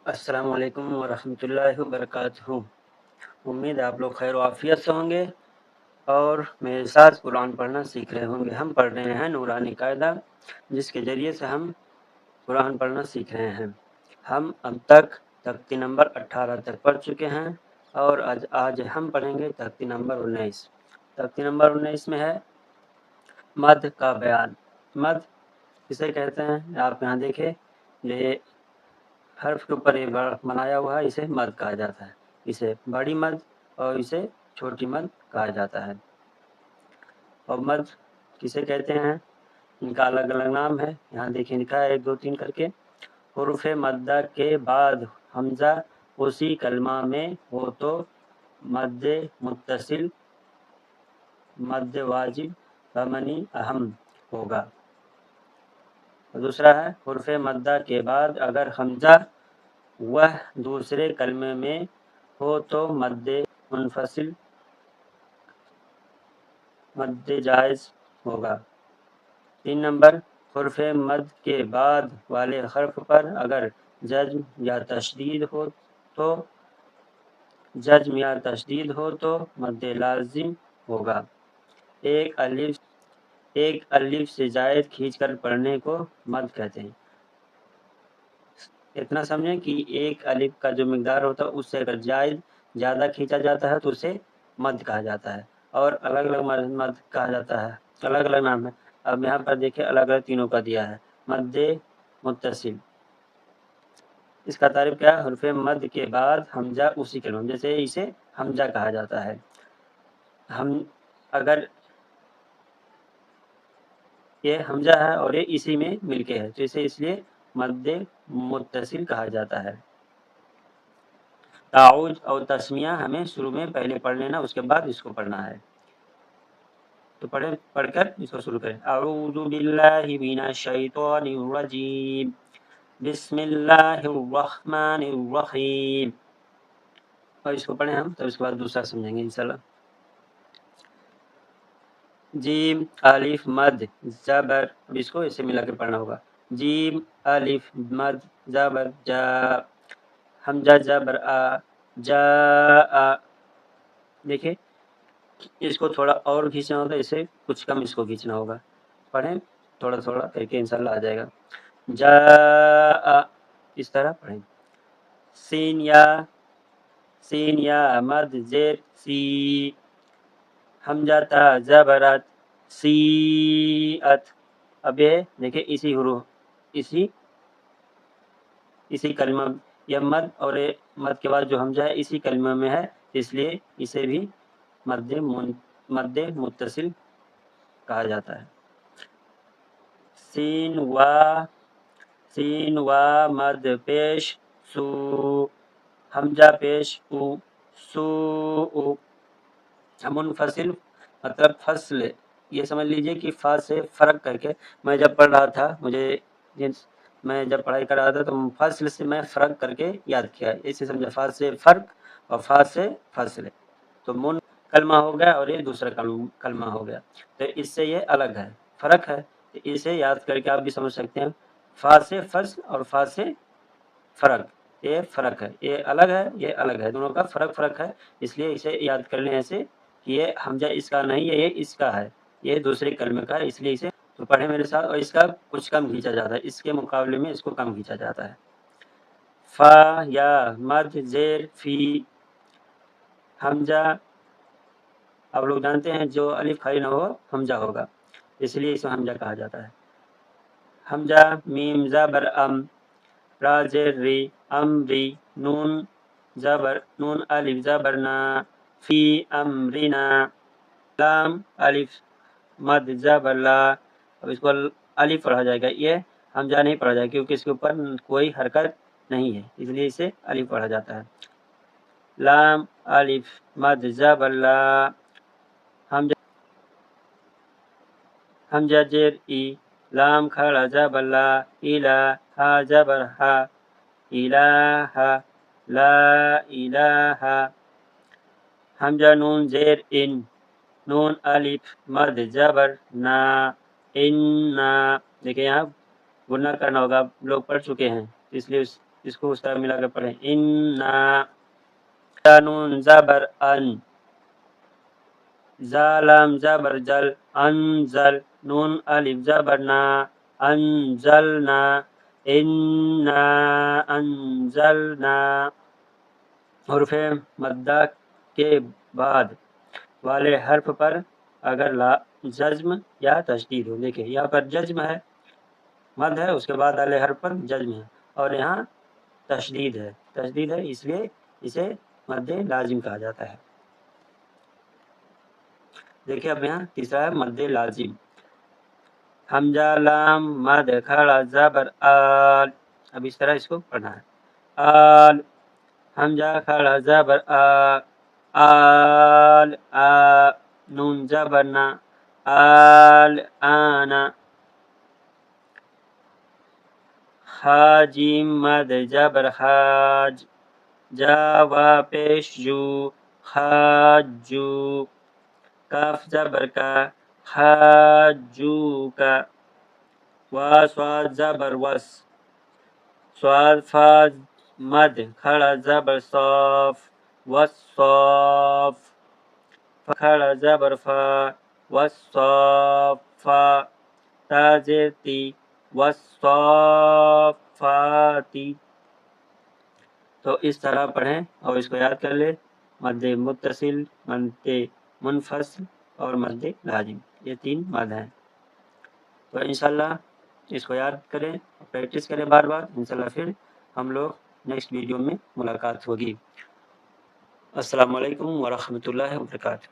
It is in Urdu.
السلام علیکم ورحمۃ اللہ وبرکاتہ۔ امید ہے آپ لوگ خیر و عافیت سے ہوں گے اور میرے ساتھ قرآن پڑھنا سیکھ رہے ہوں گے۔ ہم پڑھ رہے ہیں نورانی قاعدہ، جس کے ذریعے سے ہم قرآن پڑھنا سیکھ رہے ہیں۔ ہم اب تک تختی نمبر 18 تک پڑھ چکے ہیں اور آج ہم پڑھیں گے تختی نمبر 19۔ تختی نمبر 19 میں ہے مد کا بیان۔ مد کسے کہتے ہیں؟ آپ یہاں دیکھیں، یہ حرف کے اوپر یہ بنایا ہوا ہے، اسے مد کہا جاتا ہے۔ اسے بڑی مد اور اسے چھوٹی مد کہا جاتا ہے۔ اور مد کسے کہتے ہیں؟ ان کا الگ الگ نام ہے، یہاں دیکھیں لکھا ہے 1 2 3 کر کے۔ حروف مدہ کے بعد حمزہ اسی کلمہ میں ہو تو مد متصل، مد واجب بمعنی اہم ہوگا۔ دوسرا ہے حروف مدہ کے بعد اگر حمزہ وہ دوسرے کلمے میں ہو تو مد منفصل، مد جائز ہوگا۔ 3 نمبر، حرف مد کے بعد والے حرف پر اگر جزم یا تشدید ہو تو مد لازم ہوگا۔ ایک الف سے زائد کھینچ کر پڑھنے کو مد کہتے ہیں۔ اتنا سمجھیں کہ ایک الف کا جو مقدار ہوتا ہے اس سے اگر زیادہ کھینچا جاتا ہے تو اسے مد کہا جاتا ہے، اور الگ الگ مد کہا جاتا ہے، الگ الگ نام ہے۔ اب یہاں پر دیکھیں الگ الگ تینوں کا دیا ہے۔ مد متصل، اس کا تعریف کیا ہے؟ حرف مد کے بعد حمزہ اسی کلمہ، جیسے اسے حمزہ کہا جاتا ہے۔ ہم اگر یہ حمزہ ہے اور یہ اسی میں مل کے ہے تو اسے اس لیے مد متصل کہا جاتا ہے۔ تعوج اور تسمیہ ہمیں شروع میں پہلے پڑھ لینا، اس کے بعد اس کو پڑھنا ہے۔ تو پڑھ کر اس کو شروع کریں۔ اعوذ باللہ من الشیطان الرجیم، بسم اللہ الرحمن الرحیم، اور اس کو پڑھیں ہم، تو اس کے بعد دوسرا سمجھیں گے انشاءاللہ۔ جیم الف مد زبر، اس کو اسے ملا کے پڑھنا ہوگا۔ جیم الف مد زبر جا، حمزہ زبر آ، جا آ۔ دیکھیں اس کو تھوڑا اور کھینچنا ہوگا، اسے کچھ کم اس کو کھینچنا ہوگا۔ پڑھیں تھوڑا تھوڑا کر کے انشاءاللہ آ جائے گا۔ جا آ، اس طرح پڑھیں۔ سین یا مد زیر سی، حمزہ تا زبرت سی ات۔ اب یہ دیکھیں اسی حروف اسی کلمہ، یہ مد اور مد کے بعد جو حمزہ ہے اسی کلمہ میں ہے، اس لیے اسے بھی مد متصل کہا جاتا ہے۔ سین و مد پیش سو، حمزہ پیش او، سو او۔ منفصل مطلب فصل، یہ سمجھ لیجئے کہ فا سے فرق کر کے، میں جب پڑھ رہا تھا میں جب پڑھائی کر رہا تھا تو فصل سے میں فرق کر کے یاد کیا، اسے سمجھا فا سے فرق اور فا سے فصل، تو من کلمہ ہو گیا اور یہ دوسرا کلمہ ہو گیا، تو اس سے یہ الگ ہے، فرق ہے، تو اسے یاد کر کے آپ بھی سمجھ سکتے ہیں۔ فا سے فصل اور فا سے فرق، یہ فرق ہے، یہ الگ ہے، یہ الگ ہے، دونوں کا فرق ہے، اس لیے اسے یاد کر لیں ایسے کہ یہ حمزہ اس کا نہیں ہے، یہ اس کا ہے، یہ دوسرے کلمے کا ہے، اس لیے اسے تو پڑھیں میرے ساتھ، اور اس کا کچھ کم کھینچا جاتا ہے، اس کے مقابلے میں اس کو کم کھینچا جاتا ہے۔ فا یا مد زیر فی، حمزہ آپ لوگ جانتے ہیں جو الف کھڑی نہ ہو حمزہ ہوگا، اس لیے اسے حمزہ کہا جاتا ہے۔ حمزہ میم زبر ام، را زیر ری، امری، نون الف زبر نا، فی امرنا، لام الف مد زبر لا۔ اب اس کو الف پڑھا جائے گا، یہ حمزہ نہیں پڑھا جائے گا کیونکہ اس کے اوپر کوئی حرکت نہیں ہے، اس لیے اسے الف پڑھا جاتا ہے۔ لام الف مد زبر لا، حمزہ زیر ای، لام کھڑا زبر لا، الہ ہا زبر ہا، الہ لا الہ۔ حمزہ نون زیر ان، نون الف مد زبر نا، ان نا۔ دیکھیں یہاں گنہ کرنا ہوگا، لوگ پڑھ چکے ہیں اس لیے اس کو اس طرح ملا کر پڑھیں، انا، نون زبر ان، زالم زبر جل، انزل، نون الف زبر نا، انزلنا، انا انزلنا۔ حروف مدہ کے بعد والے حرف پر اگر جزم یا تشدید ہو، دیکھیں یہاں پر جزم ہے، مد ہے، اس کے بعد والے حرف پر جزم ہے، اور یہاں تشدید ہے، اس لیے اسے مد لازم کہا جاتا ہے۔ دیکھیں اب یہاں تیسرا ہے مد لازم، حمزہ لام مد کھڑا زبر آل، اب اس طرح اس کو پڑھنا ہے، آل، حمزہ کھڑا زبر آل، نون زبر نا، آل آنا، خاجیم مد زبر خاج، جاوا پیش جو، خاجو، کاف زبر کا، خاجو کا، واسواد زبر وس، سواد فاز مد کھڑا زبر صاف، وصاف، کھڑا زبر فا، وصافا، تازر تی، وصافاتی۔ تو اس طرح پڑھیں اور اس کو یاد کر لیں، مد متصل، مد منفصل اور مد لازم، یہ 3 مد ہیں۔ تو انشاءاللہ اس کو یاد کریں، پریکٹس کریں بار بار، انشاءاللہ پھر ہم لوگ نیکسٹ ویڈیو میں ملاقات ہوگی۔ السلام علیکم ورحمۃ اللہ وبرکاتہ۔